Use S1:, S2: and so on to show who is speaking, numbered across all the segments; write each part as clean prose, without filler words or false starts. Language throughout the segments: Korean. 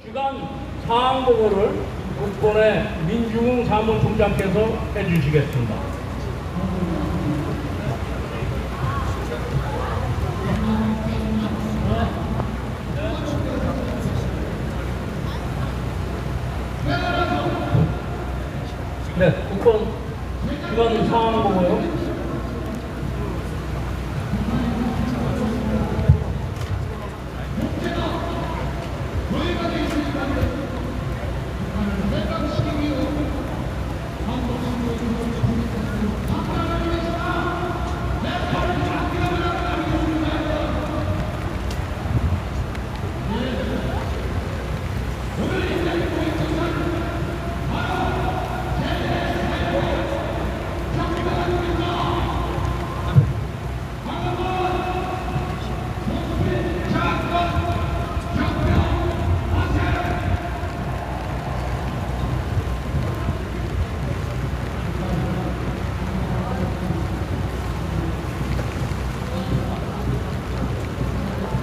S1: 주간 상황 보고를 국본의 민중웅 사무총장께서 해주시겠습니다. 네, 국본 주간 상황 보고요.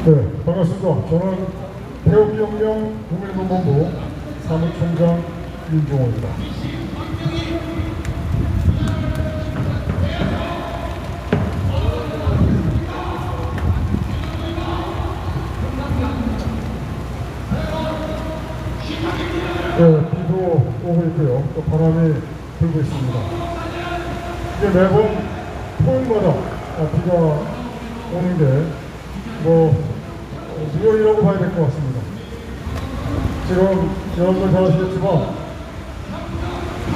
S2: 네, 반갑습니다. 저는 태호기혁명 국민운동본부 사무총장 윤종호입니다. 네, 비도 오고 있고요. 또 바람이 불고 있습니다. 이게 매번 토요일마다 비가 오는 게 무효이라고 봐야 될 것 같습니다. 지금 여러분 잘 아시겠지만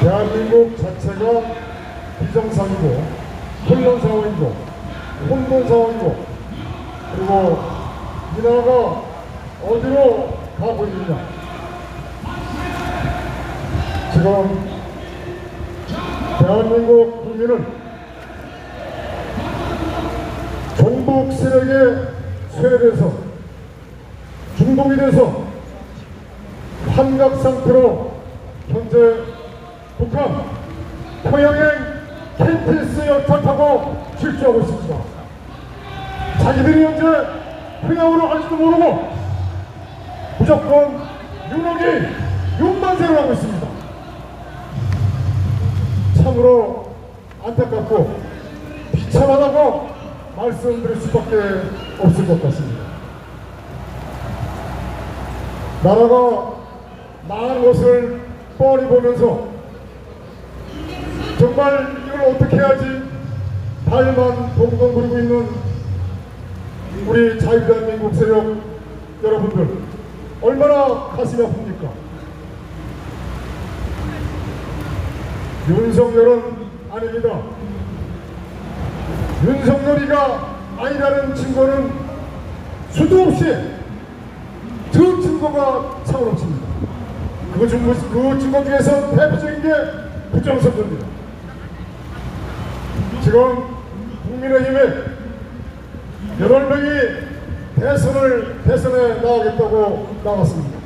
S2: 대한민국 자체가 비정상이고 혼란 상황이고 혼돈 상황이고 그리고 이 나라가 어디로 가고 있느냐. 지금 대한민국 국민은 종북 세력에 쇠돼서 중독이 돼서 환각 상태로 현재 북한 평양행 KTX 열차 타고 질주하고 있습니다. 자기들이 현재 평양으로 갈지도 모르고 무조건 윤핵이 윤만세를 하고 있습니다. 참으로 안타깝고 비참하다고 말씀드릴 수밖에 없을 것 같습니다. 나라가 망한 것을 뻔히 보면서 정말 이걸 어떻게 해야지 발만 동동 부리고 있는 우리 자유대한민국 세력 여러분들 얼마나 가슴이 아픕니까? 윤석열은 아닙니다. 윤석열이가 아니라는 증거는 수도 없이 그 증거가 차오릅니다. 그 증거 중에서 대표적인 게 부정선거입니다. 지금 국민의힘에 8명이 대선에 나가겠다고 나왔습니다.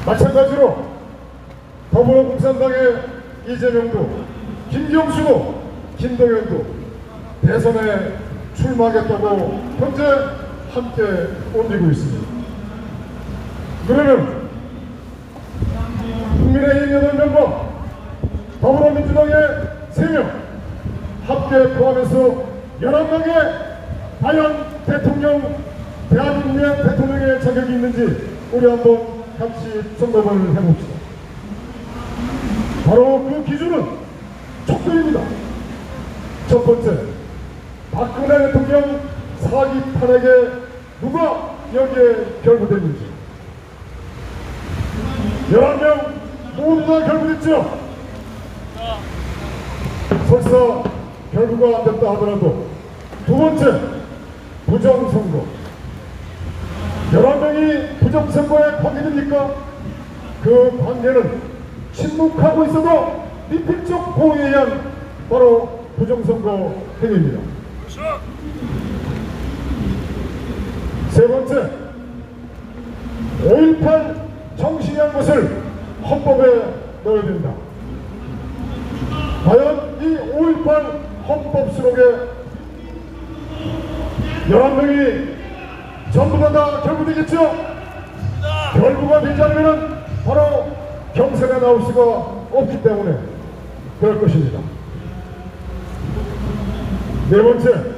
S2: 마찬가지로 더불어공산당의 이재명도 김경수도 김동연도 대선에 출마하겠다고 현재 함께 옮기고 있습니다. 그러면 국민의힘 8명과 더불어민주당의 3명 합계 포함해서 11명의 과연 대한민국의 대통령의 자격이 있는지 우리 한번 같이 점검을 해봅시다. 바로 그 기준은 촉구입니다. 첫 번째, 박근혜 대통령 사기 탄핵에 누가 여기에 결부됐는지. 11명 모두 다 결부됐죠. 설사 결부가 안 됐다 하더라도 두 번째, 부정선거. 11명이 부정선거에 관계됩니까? 그 관계는 침묵하고 있어도 미필적 보호에 의한 바로 부정선거 행위입니다. 세 번째, 5.18 정신이란 것을 헌법에 넣어야 된다. 과연 이 5.18 헌법 수록에 11명이 전부 다 결부되겠죠? 결부가 되지 않으면 바로 경세가 나올 수가 없기 때문에 그럴 것입니다. 네 번째,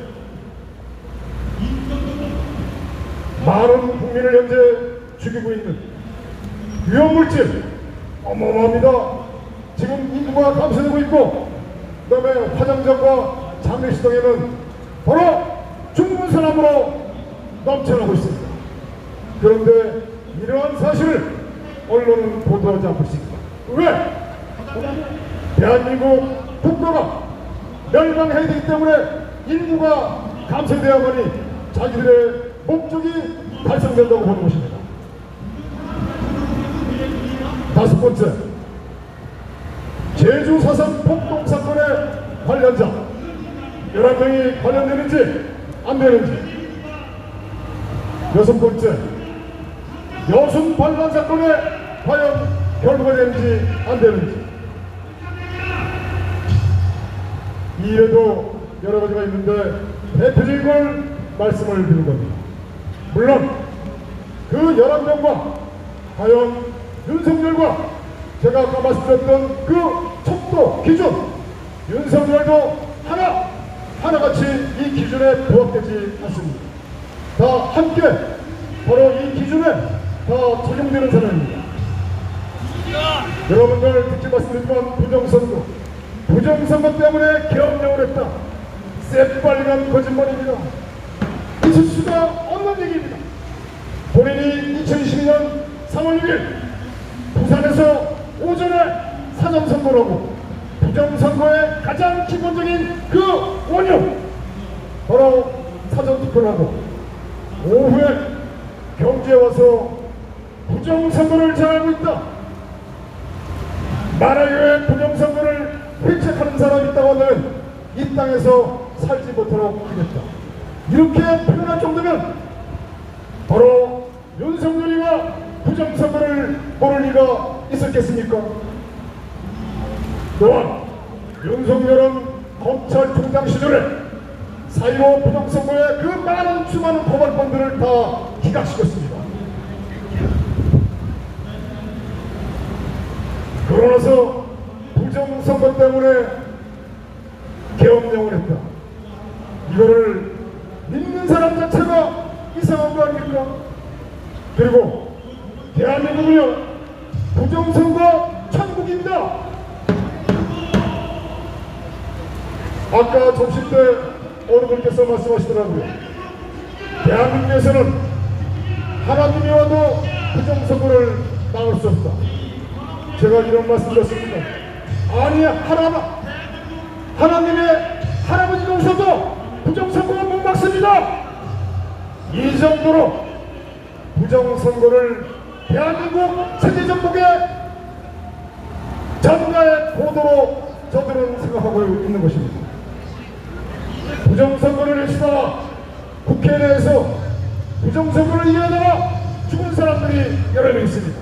S2: 많은 국민을 현재 죽이고 있는 위험물질 어마어마합니다. 지금 인구가 감소되고 있고, 그 다음에 화장장과 장례식장에는 바로 죽는 사람으로 넘쳐나고 있습니다. 그런데 이러한 사실을 언론은 보도하지 않고 있습니다. 왜? 대한민국 국가가 멸망해야 되기 때문에 인구가 감소되어야만이 자기들의 목적이 달성된다고 보는 것입니다. 다섯 번째, 제주 4.3 폭동 사건의 관련자 11명이 관련되는지 안 되는지. 여섯 번째, 여순 반란 사건에 과연 결부가 되는지 안 되는지. 이 일에도 여러 가지가 있는데 대표적인 걸 말씀을 드린 겁니다. 물론 그 11명과 과연 윤석열과 제가 아까 말씀드렸던 그 척도 기준, 윤석열도 하나같이 이 기준에 부합되지 않습니다. 다 함께 바로 이 기준에 다 적용되는 사람입니다. 여러분들 듣지 말씀드리지만 부정선거 때문에 계엄령을 했다. 새빨간 거짓말입니다. 있을 수가 없는 얘기입니다. 본인이 2022년 3월 6일 부산에서 오전에 사전선거를 하고 부정선거의 가장 기본적인 그 원흉 바로 사전투표를 하고 오후에 경주에 와서 부정선거를 잘하고 있다. 만약에 부정선거를 획책하는 사람이 있다고 하면 이 땅에서 살지 못하도록 하겠다. 이렇게 표현할 정도면 바로 윤석열이가 부정선거를 모를 리가 있었겠습니까? 또한 윤석열은 검찰총장 시절에 4.15 부정선거의 그 많은 수많은 고발건들을 다 기각시켰습니다. 그러나서 부정선거 때문에 계엄령을 했다. 이거를 믿는 사람 자체가 이상한 거 아닙니까? 그리고 대한민국은요 부정선거 천국입니다. 아까 점심 때 어느 분께서 말씀하시더라고요. 대한민국에서는 하나님이 와도 부정선거를 막을 수 없다. 제가 이런 말씀 드렸습니다. 아니 하나님의 할아버지가 오셔도 부정선거는 못 막습니다. 이 정도로 부정선거를 대한민국 세계정복의 전가의 보도로 저들은 생각하고 있는 것입니다. 부정선거를 해치다가 국회 내에서 부정선거를 이겨내다가 죽은 사람들이 여러 명 있습니다.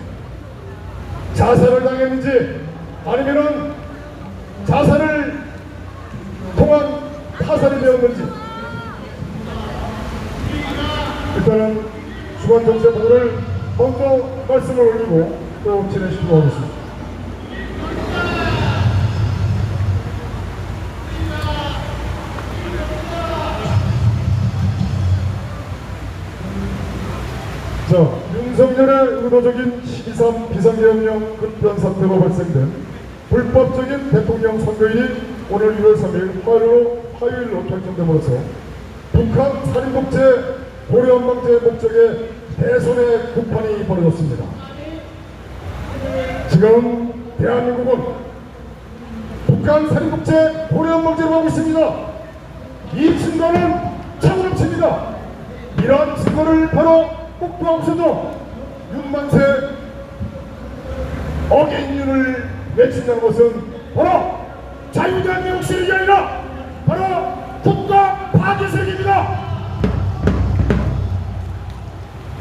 S2: 자살을 당했는지 아니면은 자살을 통한 타살이 되었는지 일단은 주관정세 보고를 먼저 말씀을 올리고 또 진행시키도록 하겠습니다. 자, 윤석열의 의도적인 12.3 비상계엄령 급변 사태로 발생된 불법적인 대통령 선거일이 오늘 2월 3일 화요일로 결정됨으로써 북한 살인독재 고려한방제 목적의 대선의 국판이 벌어졌습니다. 지금 대한민국은 북한 살인독재 고려한방제로 가고 있습니다. 이 증거는 차고넘칩니다. 이러한 증거를 바로 꼭두 없어도 윤만세 어게인윤을 외친다는 것은 바로 자유대한민국 시력이 아니라 바로 국가 파괴 세력입니다.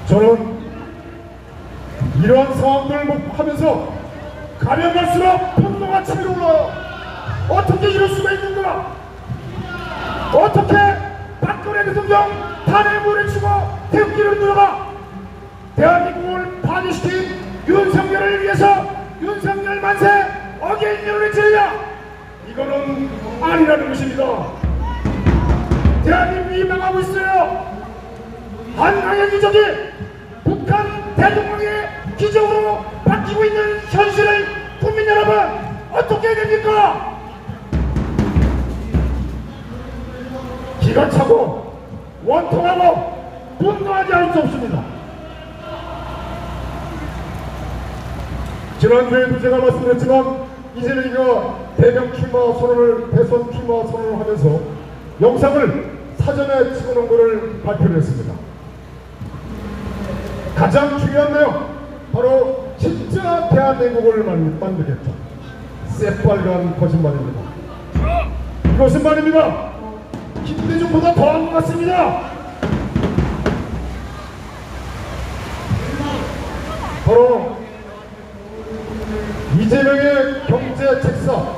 S2: 저는 이러한 상황들을 하면서 가면 갈수록 분노가 치밀어 올라요. 어떻게 이럴 수가 있는가? 어떻게 박근혜 대통령 탄핵물을 치고 태극기를 들어가 대한민국을 파괴시켜 윤석열을 위해서 윤석열 만세 어게인을 외치느냐? 이거는 아니라는 것입니다. 대한민국이 망하고 있어요. 한강의 기적이 북한 대통령의 기적으로 바뀌고 있는 현실을 국민 여러분 어떻게 해야 됩니까? 기가 차고 원통하고 분노하지 않을 수 없습니다. 지난주에도 제가 말씀드렸지만 이재명이가 대면 출마 선언을 대선 출마 선언을 하면서 영상을 사전에 찍어놓은 것을 발표를 했습니다. 가장 중요한 내용 바로 진짜 대한민국을 만들겠다. 새빨간 거짓말입니다. 이것은 말입니다. 김대중보다 더한 것 같습니다. 바로 이재명의 경제 책사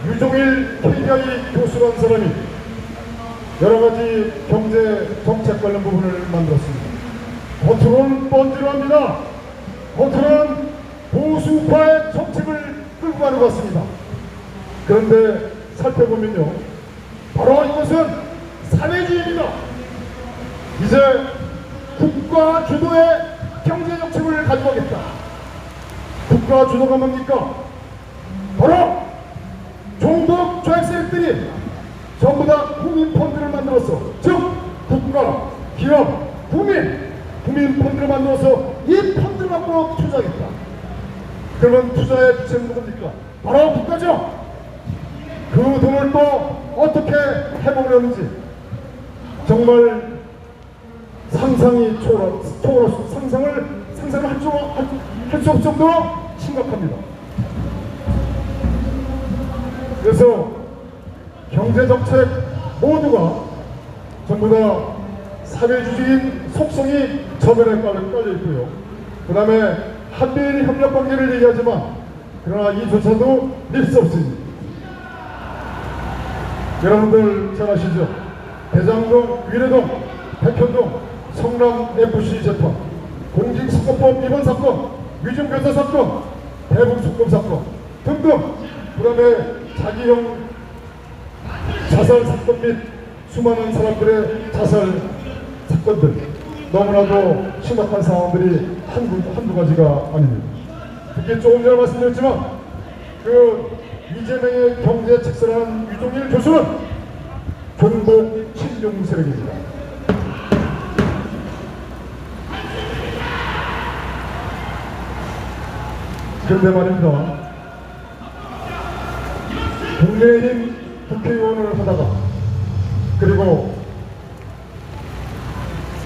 S2: 유종일 KBI 교수라는 사람이 여러가지 경제 정책 관련 부분을 만들었습니다. 겉으로는 뻔지로 합니다. 겉으로는 보수파의 정책을 끌고 가는 것 같습니다. 그런데 살펴보면요, 바로 이것은 사회주의입니다. 이제 국가 주도의 경제 정책을 가져가겠다. 국가 주도가 뭡니까? 바로 종북 좌익 세력들이 전부 다 국민 펀드를 만들었어. 즉 국가, 기업, 국민 펀드를 만들어서 이 펀드를 갖고 투자하겠다. 그러면 투자의 주체는 누굽니까? 바로 국가죠. 그 돈을 또 어떻게 해보려는지 정말 상상이 초월할 상상을 할 수 없을 정도로 심각합니다. 그래서 경제정책 모두가 전부 다 사회주의인 속성이 저변에 깔려 있고요. 그 다음에 한미일 협력관계를 얘기하지만 그러나 이조차도 립스 없습니다. 여러분들 잘 아시죠? 대장동, 위례동, 백현동, 성남 FC 재판, 공직선거법 위반 사건, 위증교사 사건, 대북특검 사건 등등, 그 다음에 자기형 자살 사건 및 수많은 사람들의 자살 사건들, 너무나도 심각한 상황들이 한두 가지가 아닙니다. 특히 조금 전에 말씀드렸지만 그 이재명의 경제 책사라는 유종일 교수는 종북 친중 세력입니다. 그런데 말입니다. 국민의힘 국회의원을 하다가 그리고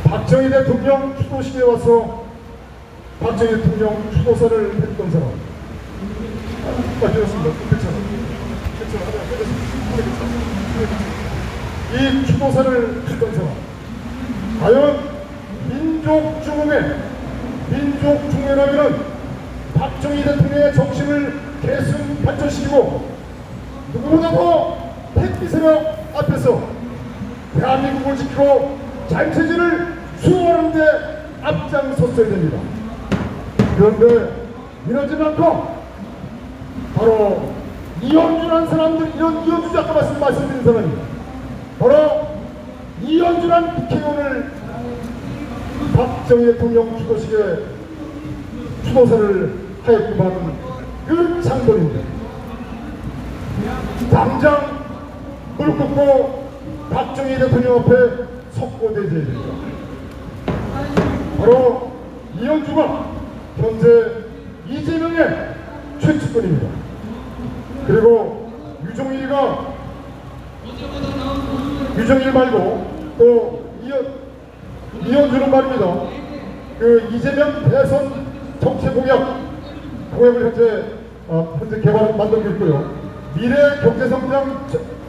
S2: 박정희 대통령 추도식에 와서 박정희 대통령 추도사를 했던 사람. 맞습니다. 이 추도사를 했던 사람. 과연 민족중흥회라면 박정희 대통령의 정신을 계승 발전시키고 누구보다도 택비세력 앞에서 대한민국을 지키고 자유체제를 수호하는 데 앞장섰어야 됩니다. 그런데 이러지 않고 바로 이현주라는 사람들, 이현주 아까 말씀드린 사람입니다. 바로 이현주라는 국회의원을 박정희 대통령 추도식에 추도사를 하였구만 그 장본인데 당장 무릎 꿇고 박정희 대통령 앞에 석고대죄해야 됩니다. 바로 이현주가 현재 이재명의 최측근입니다. 그리고 유종일 말고 또 이현주는 말입니다. 그 이재명 대선 정책 공약을 현재 만들고 있고요. 미래 경제성장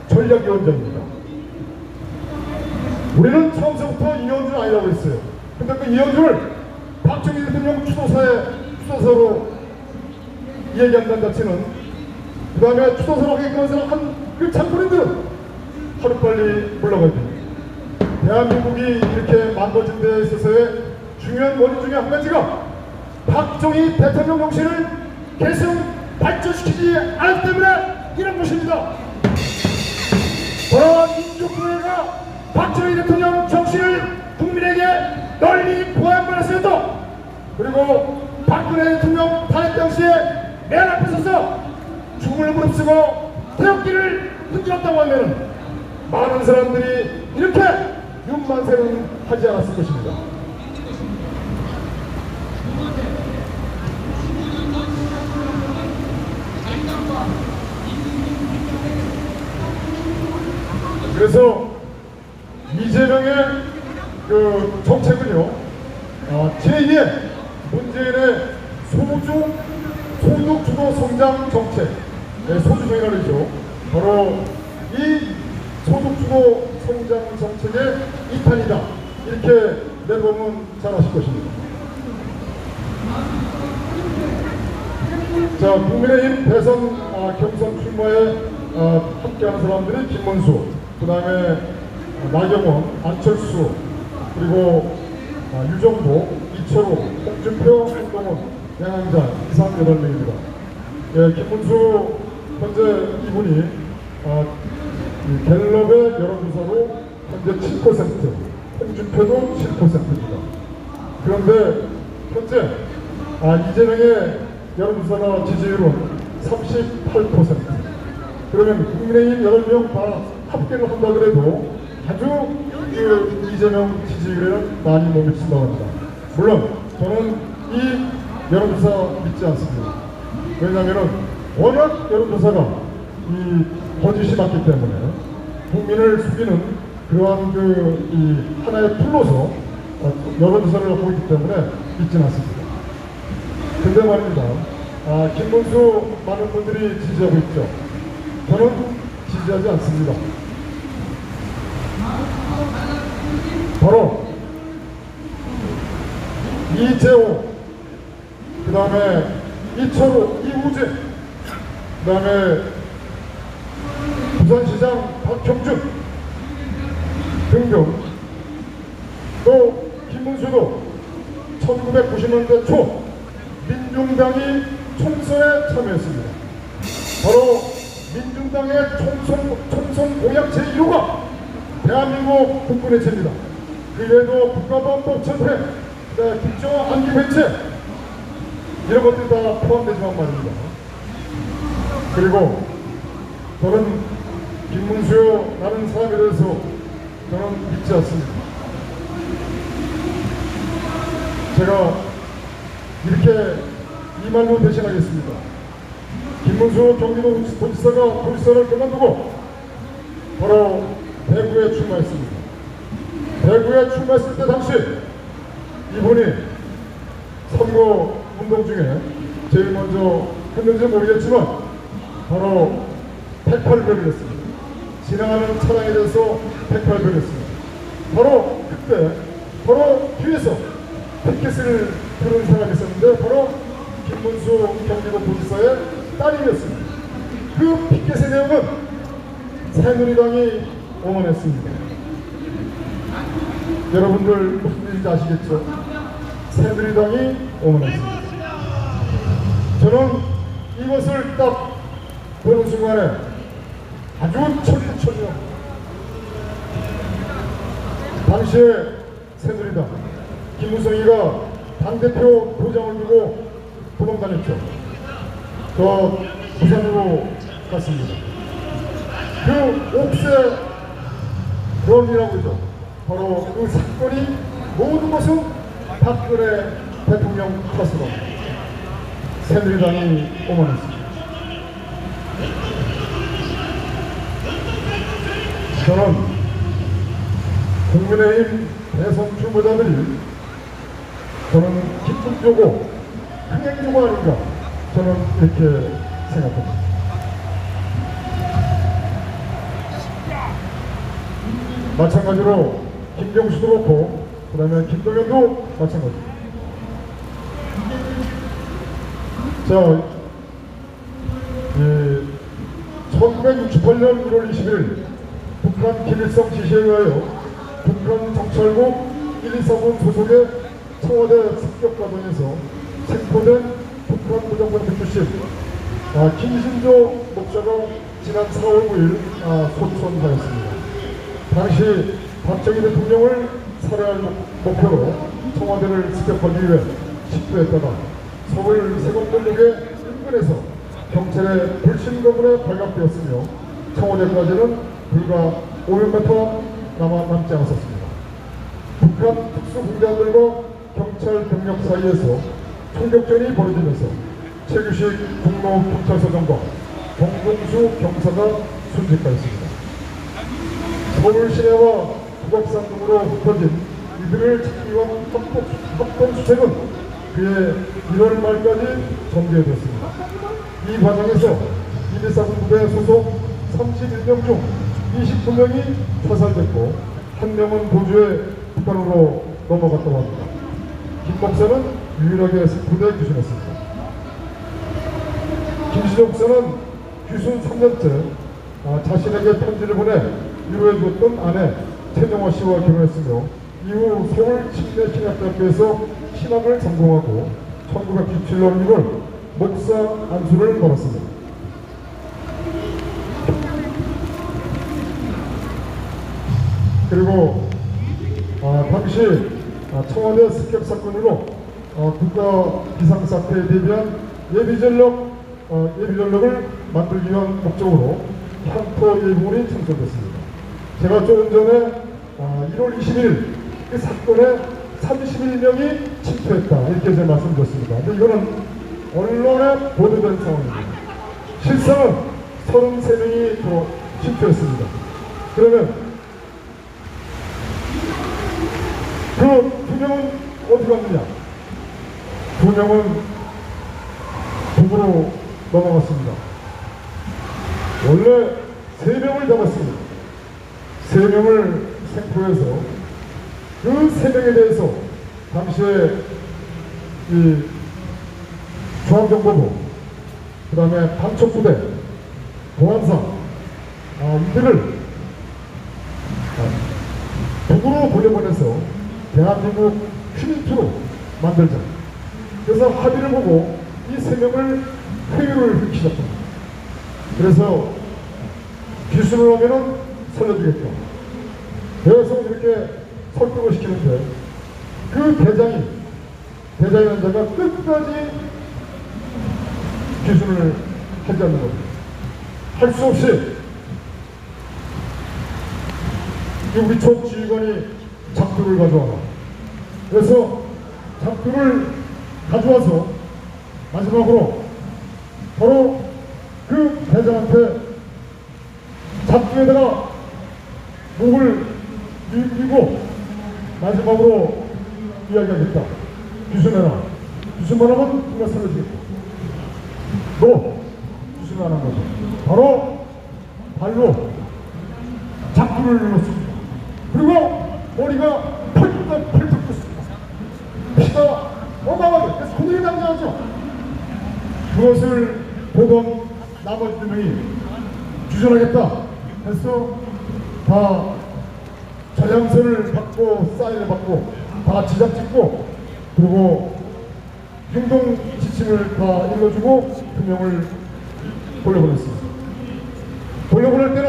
S2: 전략위원장입니다. 우리는 처음부터 이현주는 아니라고 했어요. 근데 그 이현주를 박정희 대통령 추도사로 얘기한다는 자체는 그 다음에 추도사로 하게끔 한 그 장본인들은 하루빨리 물러가야 됩니다. 대한민국이 이렇게 만들어진 데 있어서의 중요한 원인 중에 한 가지가 박정희 대통령 정신을 계속 발전시키지 않았기 때문에 이런 것입니다. 바로 민족주의가 박정희 대통령 정신을 국민에게 널리 보양받았어도, 그리고 박근혜 대통령 탄핵 당시에 맨 앞에 서서 죽음을 무릅쓰고 태극기를 흔들었다고 하면 많은 사람들이 이렇게 윤만세는 하지 않았을 것입니다. 그래서 이재명의 그 정책은요, 제2의 문재인의 소득 주도 성장 정책, 소주성이라고 그러죠. 바로 이 소득 주도 성장 정책의 이탄이다, 이렇게 내보면 잘 아실 것입니다. 자, 국민의힘 대선 경선 출마에 함께하는 사람들이 김문수, 그 다음에 나경원, 안철수, 그리고 유정보, 이철호, 홍준표, 한동훈, 양양자, 이상 8명입니다. 예, 김문수 현재 이분이 갤럽의 여론조사로 현재 7%, 홍준표도 7%입니다. 그런데 현재 이재명의 여론조사 지지율은 38%. 그러면 국민의힘 8명 다 합계를 한다 그래도 아주 그 이재명 지지율에는 많이 못 미친다고 합니다. 물론 저는 이 여론조사 믿지 않습니다. 왜냐하면 워낙 여론조사가 이 거짓이 많기 때문에 국민을 속이는 그러한 이 하나의 툴로서 여론조사를 하고 있기 때문에 믿지는 않습니다. 근데 말입니다. 김문수 많은 분들이 지지하고 있죠. 저는 지지하지 않습니다. 바로 이재호, 그 다음에 이철호, 이우재, 그 다음에 부산시장 박형준 등등, 또 김문수도 1990년대 초 민중당이 총선에 참여했습니다. 바로 민중당의 총선 공약 제1호가 대한민국 국군의체입니다. 그 외에도 국가보안법 철폐, 국정화 안기 배치, 이런 것들이 다 포함되지만 말입니다. 그리고 저는 김문수라는 사람에 대해서 저는 믿지 않습니다. 제가 이렇게 이 말로 대신하겠습니다. 김문수 경기도지사가 도지사를 그만두고 바로 대구에 출마했습니다. 대구에 출마했을 때 당시 이분이 선거 운동 중에 제일 먼저 했는지 모르겠지만 바로 108배를 했습니다. 지나가는 차량에 대해서 108배를 했습니다. 바로 그때 바로 뒤에서 피켓을 들은 사람이 있었는데 바로 김문수 경기도지사의 딸이었습니다. 그 피켓의 내용은 새누리당이 응원했습니다. 여러분들 무슨 일인지 아시겠죠? 새누리당이 응원했습니다. 저는 이것을 딱 보는 순간에 아주 철저합니다. 당시에 새누리당 김무성이가 당대표 도장을 두고 도망다녔죠. 저 부산으로 갔습니다. 그 옥새 런이라고 하죠. 바로 그 사건이 모든 것은 박근혜 대통령 탓으로 새누리당이 오만했습니다. 저는 국민의힘 대선 후보자들이 저는 기쁜 조고 흥행 조고 아닌가, 저는 이렇게 생각합니다. 마찬가지로 김경수도 그렇고 그 다음에 김동연도 마찬가지입니다. 자, 1968년 1월 20일 북한 김일성 지시에 의하여 북한 정찰국 1, 2, 3군 소속의 청와대 습격 과정에서 체포된 북한 무장관들 출신 김신조 목사가 지난 4월 9일 소천하였습니다. 당시 박정희 대통령을 살해할 목표로 청와대를 습격하기 위해 집도했다가 서울 세종대역의 인근에서 경찰의 불신 거문에 발각되었으며 청와대까지는 불과 500m 남지 않았었습니다. 북한 특수공작들과 경찰 병력 사이에서 총격전이 벌어지면서 최규식 국로경찰서장과 정동수 경사가 순직하였습니다. 서울 시내와 북악산 등으로 흩어진 이들을 찾기 위한 합동수색은 그해 1월 말까지 전개됐습니다. 이 과정에서 이비사군 부대 소속 31명 중 29명이 사살됐고 1명은 도주해 북한으로 넘어갔다고 합니다. 김 목사는 유일하게 부대에 귀순했습니다. 김신조 목사는 귀순 3년째 자신에게 편지를 보내 위로해줬던 아내 최정화 씨와 결혼했으며 이후 서울 침례신학대학교에서 신학을 전공하고 1997년 1월 목사 안수를 받았습니다. 그리고 당시 청와대 습격 사건으로 국가 비상사태에 대비한 예비전력을 만들기 위한 목적으로 향토 예비군이 창설됐습니다. 제가 조금 전에 1월 20일 그 사건에 31명이 침투했다 이렇게 제가 말씀드렸습니다. 근데 이거는 언론에 보도된 상황입니다. 실상은 33명이 더 침투했습니다. 그러면 그 2명은 어디 갔느냐? 2명은 북으로 넘어갔습니다. 원래 3명을 잡았습니다. 3명을 생포해서 그 3명에 대해서 당시에 이 중앙정보부, 그 다음에 방첩부대, 보안사 이들을 북으로 돌려보내서 대한민국 휴민투로 만들자. 그래서 합의를 보고 이 3명을 회유를 시작합니다. 그래서 귀순을 하면은 살려주겠다. 계속 이렇게 설득을 시키는데 그 대장이라는 자가 끝까지 귀순을 하지 않는 겁니다. 할 수 없이 우리 총 지휘관이 작두를 가져와라. 그래서 작두를 가져와서 마지막으로 바로 그 대장한테 작두에다가 목을 밀고 마지막으로 이야기하겠다. 귀순해라. 귀순만 하면 누가 살려주겠다. 너 귀순 안 한 거죠. 바로 발로 작두를 눌렀습니다. 그리고 머리가 펄떡 떴습니다. 피가 어마어마하게 그래서 손이 남자하죠. 그것을 보던 나머지 2명이 주전하겠다 해서 다 저장선을 받고 사인을 받고 다 지장 찍고 그리고 행동 지침을 다 읽어주고 2명을 돌려보냈습니다. 돌려보낼 때는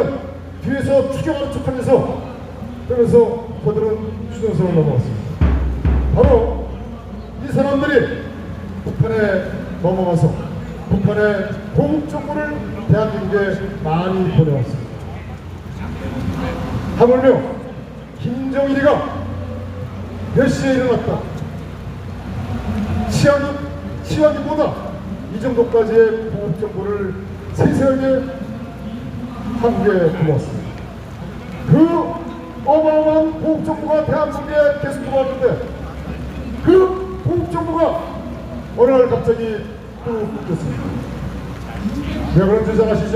S2: 뒤에서 추격하는 척하면서 그러면서 그들은 휴전선을 넘어갔습니다. 바로 이 사람들이 북한에 넘어가서 북한의 고급 정보를 대한민국에 많이 보내왔습니다. 하물며 김정일이가 몇 시에 일어났다. 치하기보다 이 정도까지의 고급 정보를 세세하게 한국에 들어왔습니다. 그 어마어마한 고급 정보가 대한민국에 계속 들어왔는데 그 고급 정보가 어느 날 갑자기 또 끊겼습니다. 왜 그런지 잘 아시죠?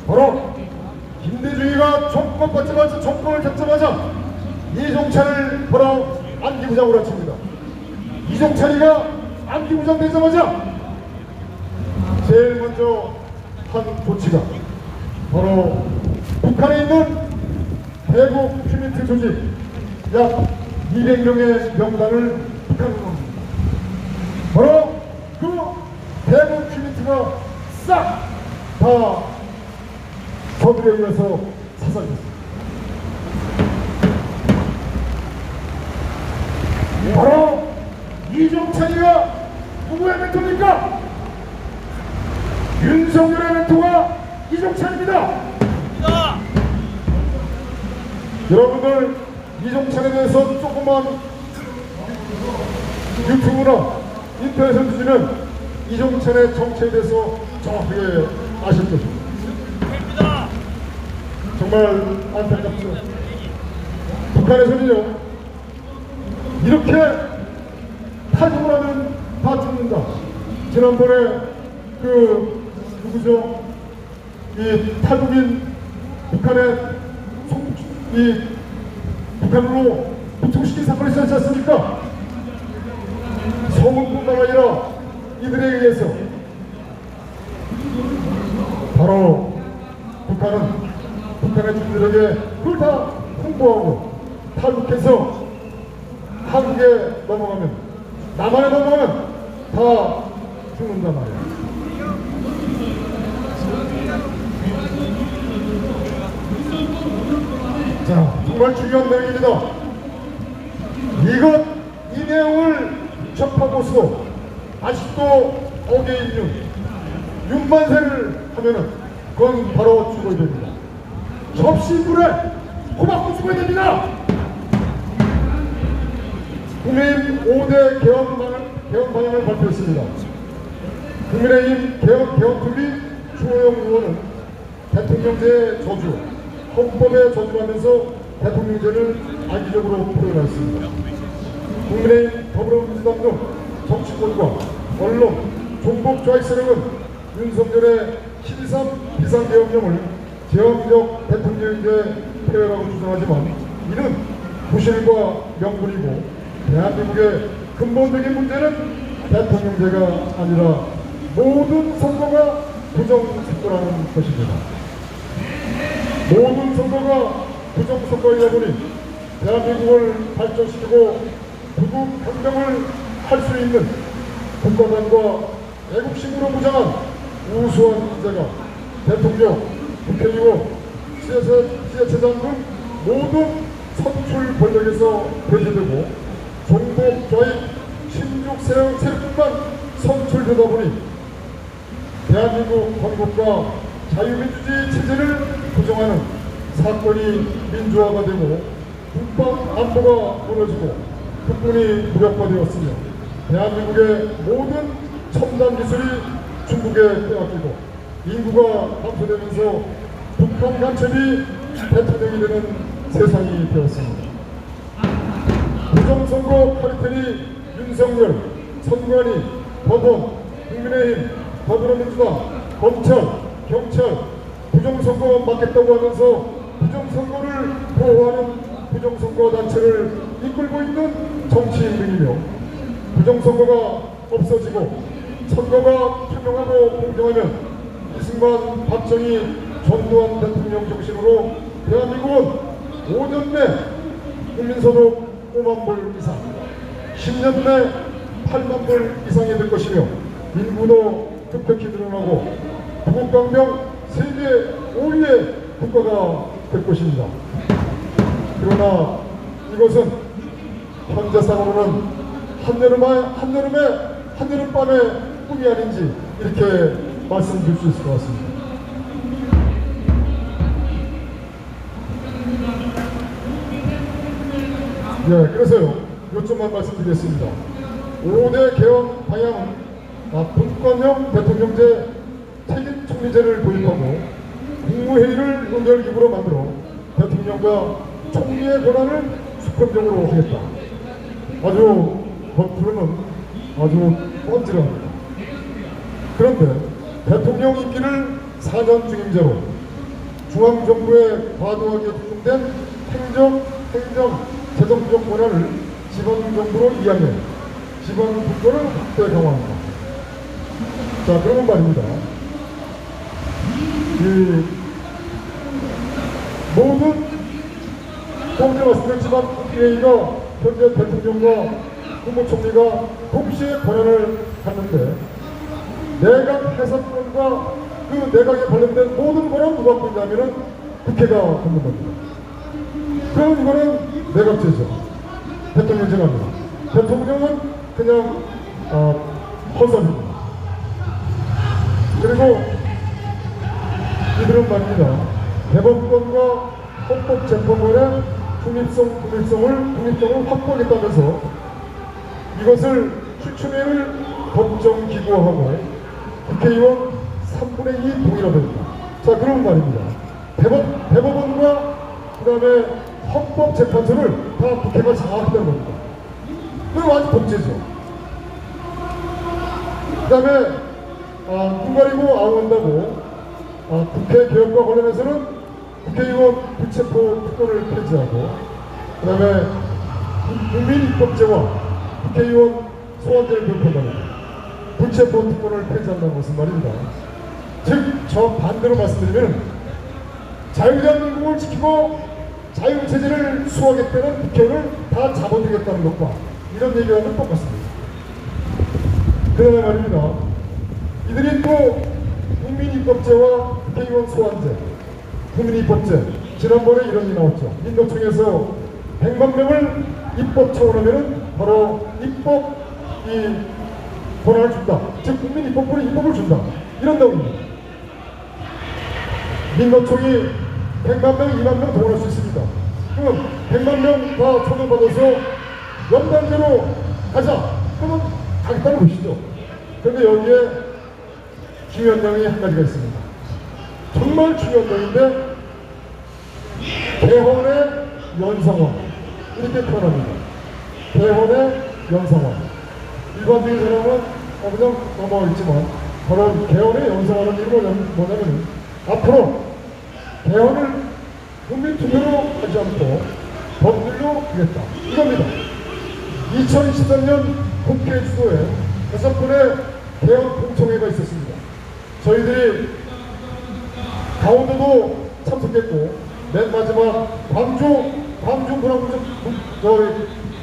S2: 바로 김대중이가 정권 받자마자 정권을 잡자마자 이종찬을 바로 안기부장으로 합칩니다. 이종찬이가 안기부장 되자마자 제일 먼저 한 조치가 바로 북한에 있는 대북 휴민트 조직 약 200명의 명단을 북한으로 옵니다. 바로 그 대북 큐리티가 싹 다 저들에 의해서 사살됐습니다. 바로 이종찬이가 누구의 멘토입니까? 윤석열의 멘토가 이종찬입니다. 여러분들 이종찬에 대해서 조그만 유튜브나 인터넷에 보시면 이종찬의 정체에 대해서 정확하게 아실 것입니다. 정말 안타깝죠. 북한에서는요 이렇게 탈북을 하면 다 죽는다. 지난번에 그 누구죠? 이 탈북인 북한으로 부통시킨 사건이 있었지 않습니까? 서문뿐만 아니라 이들에 의해서 바로 북한의 주민들에게 그걸 다 홍보하고 탈북해서 한국에 넘어가면 남한에 넘어가면 다 죽는단 말이야. 자, 정말 중요한 내용입니다. 이 내용을 접하고서도 아직도 거기에 있는 윤만세를 하면은 그건 바로 죽어야 됩니다. 접시물에 호박도 죽어야 됩니다. 국민의힘 5대 개헌 방향을 발표했습니다. 국민의힘 개헌특위 주호영 의원은 대통령제의 저주, 헌법에 저주하면서 대통령제를 악의적으로 표현했습니다. 국민의힘 더불어민주당 등 정치권과 언론, 종북 좌익 세력은 윤석열의 12.3 비상계엄령을 제왕적 대통령제 폐회라고 주장하지만 이는 부실과 명분이고 대한민국의 근본적인 문제는 대통령제가 아니라 모든 선거가 부정선거라는 것입니다. 모든 선거가 부정선거이다 보니 대한민국을 발전시키고 부국혁명을 할 수 있는 국가관과 애국심으로 무장한 우수한 인재가 대통령, 국회의원, 지자체장 등 모든 선출 권력에서 배제되고 종북, 좌익, 친족 세력뿐만 선출되다 보니 대한민국 건국과 자유민주주의 체제를 부정하는 사건이 민주화가 되고 국방 안보가 무너지고 국군이 무력화되었으며 대한민국의 모든 첨단 기술이 중국에 빼앗기고 인구가 감소되면서 북한 간첩이 대통령이 되는 세상이 되었습니다. 부정선거 카르텔이 윤석열, 선관위, 법원, 국민의힘, 더불어민주당, 검찰, 경찰 부정선거 막겠다고 하면서 부정선거를 보호하는 부정선거 단체를 이끌고 있는 정치인들이며 부정선거가 없어지고 선거가 투명하고 공정하면 이승만, 박정희, 전두환 대통령 정신으로 대한민국은 5년 내 국민소득 5만 불 이상, 10년 내 8만 불 이상이 될 것이며 인구도 급격히 늘어나고 부국강명 세계 5위의 국가가 될 것입니다. 그러나 이것은 현재상으로는 한여름밤의 꿈이 아닌지 이렇게 말씀드릴 수 있을 것 같습니다. 네, 그래서요, 요점만 말씀드리겠습니다. 5대 개헌 방향은 분권형 대통령제 책임 총리제를 도입하고 국무회의를 의결기구로 만들어 대통령과 총리의 권한을 수평적으로 하겠다. 아주 겉으로는 아주 뻔질합니다. 그런데 대통령 임기를 4년 중임제로 중앙정부에 과도하게 집중된 행정, 재정적 권한을 지방정부로 이양해 지방 분권을 확대 강화합니다. 자, 그러면 말입니다. 이 모든 조금 전에 말씀드렸지만 국회의가 현재 대통령과 국무총리가 동시에 권한을 갖는데 내각 해산권과 그 내각에 관련된 모든 권한 누가 갖고 있냐면은 국회가 갖는 겁니다. 그런 거는 내각제죠. 대통령 제각입니다. 대통령은 그냥 허설입니다. 그리고 이들은 말입니다. 대법관과 헌법재판관의 국립성을 확보하겠다면서 이것을 추천회를 법정기구화하고 국회의원 3분의 2 동의를 합니다. 자, 그런 말입니다. 대법원과 그 다음에 헌법재판소를 다 국회가 장악한다는 겁니다. 그건 완전 독재죠. 그 다음에 눈 가리고 아웅한다고 국회 개혁과 관련해서는 국회의원 불체포 특권을 폐지하고 그 다음에 국민입법제와 국회의원 소환제를 도입한다는 겁니다. 불체포 특권을 폐지한다는 것은 말입니다. 즉, 저 반대로 말씀드리면 자유대한민국을 지키고 자유체제를 수호하겠다는 국회를 다 잡아두겠다는 것과 이런 얘기와는 똑같습니다. 그러나 말입니다. 이들이 또 국민입법제와 국회의원 소환제, 국민입법제, 지난번에 이런 일이 나왔죠. 민노총에서 100만 명을 입법 청원하면은 바로 입법 권한을 준다. 즉 국민입법부는 입법을 준다. 이런 내용입니다. 민노총이 100만 명, 2만 명 동원할 수 있습니다. 그럼 100만 명 다 청원받아서 연방제로 가자. 그러면 가겠다는 것이죠. 그런데 여기에 중요한 내용이 한 가지가 있습니다. 정말 중요한 내용인데 개헌의 연상화 이렇게 표현합니다. 개헌의 연상화. 일반적인 사람은 그냥 넘어가겠지만 바로 개헌의 연상화는 뭐냐면 앞으로 개헌을 국민투표로 하지 않고 법률로 하겠다. 이겁니다. 2023년 국회 주도에 5번의 개헌 공청회가 있었습니다. 저희들이 강원도도 참석했고 맨 마지막 광주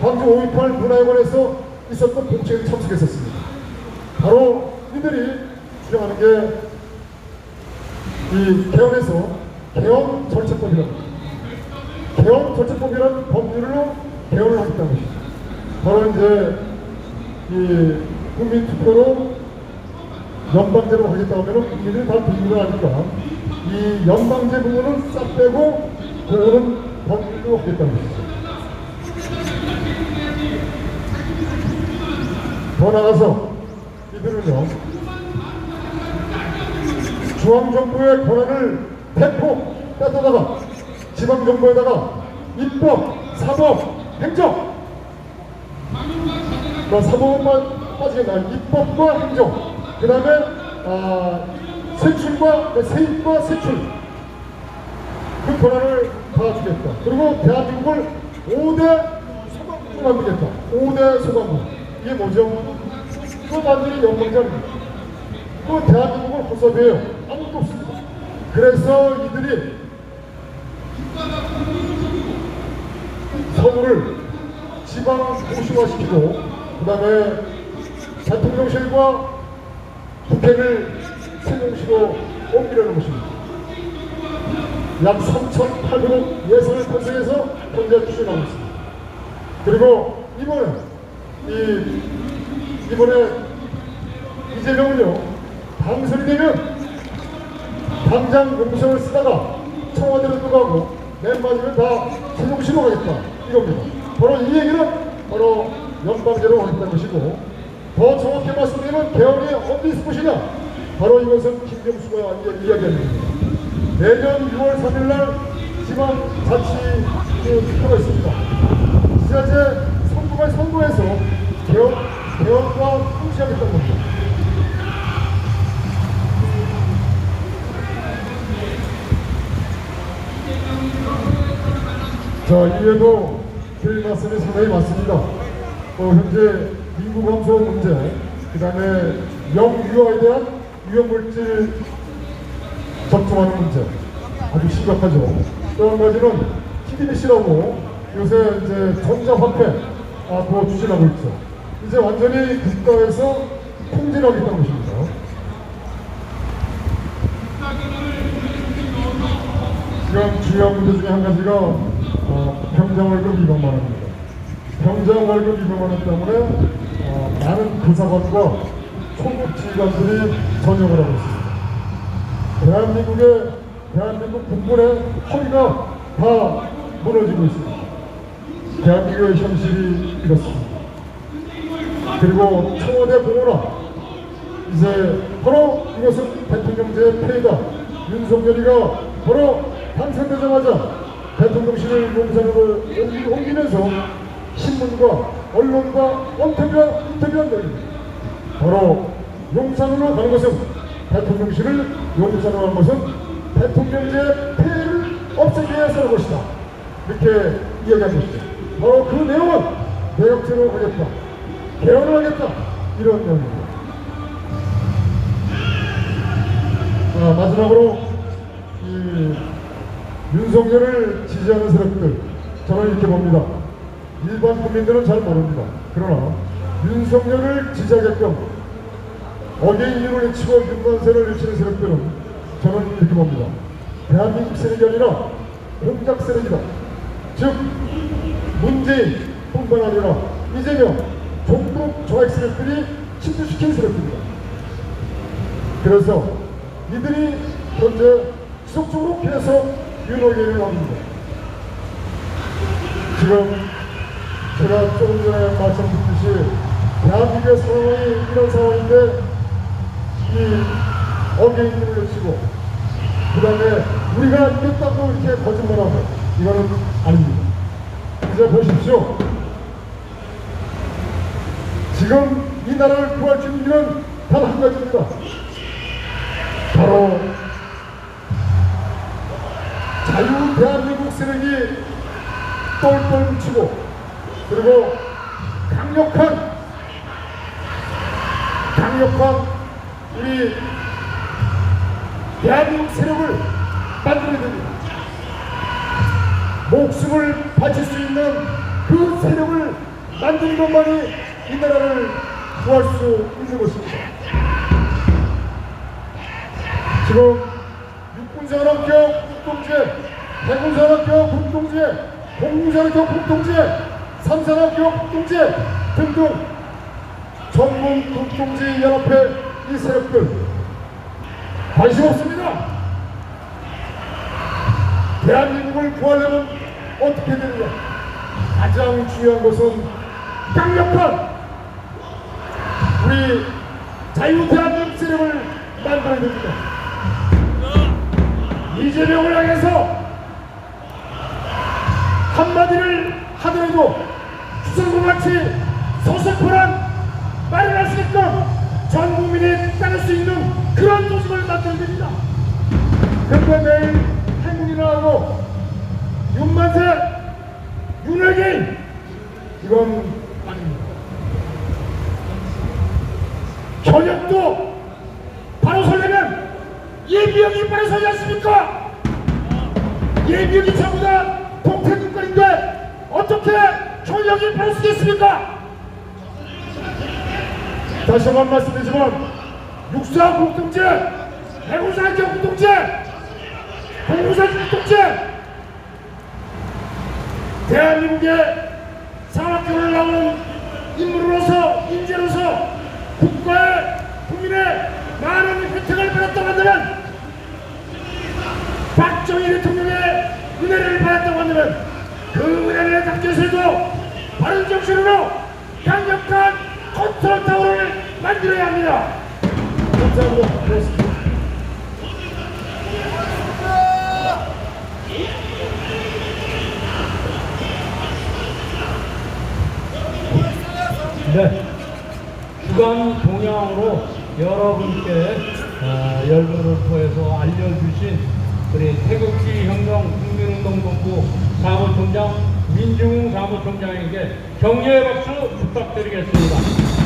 S2: 5.18 문화회관에서 있었던 공청회에 참석했었습니다. 바로 이들이 주장하는 게 이 개헌에서 개헌 절차법이라고 개헌 절차법이라는 법률로 개헌을 하겠다는 것이죠. 바로 이제 이 국민투표로 연방제로 하겠다 하면 국민들이 다 동의를 하니까 이 연방제 부분은 싹 빼고 그거는 법률로 하겠다는 것이죠. 더 나가서 이들은요 중앙정부의 권한을 대폭 뺏어다가 지방정부에다가 입법, 사법, 행정 사법은 빠지게 나요. 입법과 행정 그 다음에 세출과 세입과 세출 그 권한을 다 주겠다. 그리고 대한민국을 5대 소강국으로 만들겠다. 5대 소강국 이게 뭐죠? 그거 완전히 연방제입니다. 그 대한민국을 허섭이에요. 아무것도 없습니다. 그래서 이들이 서울을 지방 도시화시키고 그 다음에 대통령실과 국회를 세종시로 옮기려는 것입니다. 약 3,800억 예산을 편성해서 현재 추진하고 있습니다. 그리고 이번에 이재명은요 당선이 되면 당장 공천을 쓰다가 청와대로 들어가고 맨 마지막에 다 세종시로 가겠다 이겁니다. 바로 이 얘기는 바로 연방제로 하겠다는 것이고 더 정확히 말씀드리면 개헌이 어디 있을 것이냐 바로 이것은 김경수가 이야기하는 겁니다. 내년 6월 3일날 지방자치 투표가 있습니다. 지자체 선거에서 개헌과 통치하겠다는 겁니다. 자, 이외에도 드릴 말씀이 상당히 많습니다. 현재 인구 감소 문제, 그 다음에 영유아에 대한 유해물질 접종하는 문제 아주 심각하죠. 또 한 가지는 TDBC라고 요새 이제 전자화폐 그거 추진하고 있죠. 이제 완전히 국가에서 통제를 하겠다는 것입니다. 지금 주요한 문제 중에 한 가지가 병장 월급 200만 원입니다. 병장 월급 200만 원 때문에 많은 부사관과 총국 지휘관들이 전역을 하고 있습니다. 대한민국 군군의 허리가 다 무너지고 있습니다. 대한민국의 현실이 이렇습니다. 그리고 청와대 공호라 이제 바로 이것은 대통령제의 폐해다. 윤석열이가 바로 당선되자마자 대통령실을 용산으로 옮기면서 신문과 언론과 인터뷰한 내용입니다. 바로 용산으로 가는 것은 대통령실을 용산으로 가는 것은 대통령제의 폐해를 없애기 위해서의 것이다. 이렇게 이야기한 것이죠. 바로 그 내용은 내각제로 하겠다. 개헌을 하겠다. 이런 내용입니다. 마지막으로 윤석열을 지지하는 세력들 저는 이렇게 봅니다. 일반 국민들은 잘 모릅니다. 그러나 윤석열을 지지하게끔 어게인을 외치고 윤관세를 외치는 세력들은 저는 이렇게 봅니다. 대한민국 세력이 아니라 공작 세력이다. 즉 문재인뿐만 아니라 이재명 종북 조약 세력들이 침투시킨 세력입니다. 그래서 이들이 현재 지속적으로 피해서 윤호계를 합니다. 지금 제가 조금 전에 말씀드렸듯이 대한민국의 상황이 이런 상황인데 이 어게인을 외치고 그 다음에 우리가 이겼다고 이렇게 거짓말하고 이거는 아닙니다. 이제 보십시오. 지금 이 나라를 구할 수 있는 길은 단 한 가지입니다. 바로 자유 대한민국 세력이 똘똘 뭉치고 그리고 강력한 우리 대한민국 세력을 만들어야 됩니다. 목숨을 바칠 수 있는 그 세력을 만드는 것만이 이 나라를 구할 수 있는 것입니다. 지금 육군산업개혁 국동제, 해군산업개혁 국동제, 공군산업개혁 국동제, 삼산업개혁 국동제 등등 전국 국동제 연합회 이 세력들 관심 없습니다. 대한민국을 구하려면 어떻게 되느냐? 가장 중요한 것은 강력한 우리 자유 대한민국 세력을 만들어야 됩니다. 이재명을 향해서 한마디를 하더라도 추상과 같이 서슴풀한 말을 할 수 있게끔 전 국민이 따를 수 있는 그런 조직을 만들어야 됩니다. 그런데 내일 행운이나 하고 윤만세, 윤회긴 이건 아닙니다. 현역도 바로 서려면 예비역이 바로 서지 않습니까? 예비역이 전부 다 동태국가인데 어떻게 현역이 바로 서겠습니까? 다시 한번 말씀드리지만 육사 국동제, 해군사 국동제, 공군사 국동제 대한민국의 산업교를 나오는 인물로서 인재로서 국가의 국민의 많은 혜택을 받았다고 한다면 박정희 대통령의 은혜를 받았다고 한다면 그 은혜를 닦기 위해서도 바른 정신으로 강력한 컨트롤 타워를 만들어야 합니다. 감사합니다. 고맙습니다.
S1: 네, 주간 동향으로 여러분께 열문을 통해서 알려주신 우리 태극기 혁명 국민운동본부 사무총장 민중웅 사무총장에게 격려의 박수 부탁드리겠습니다.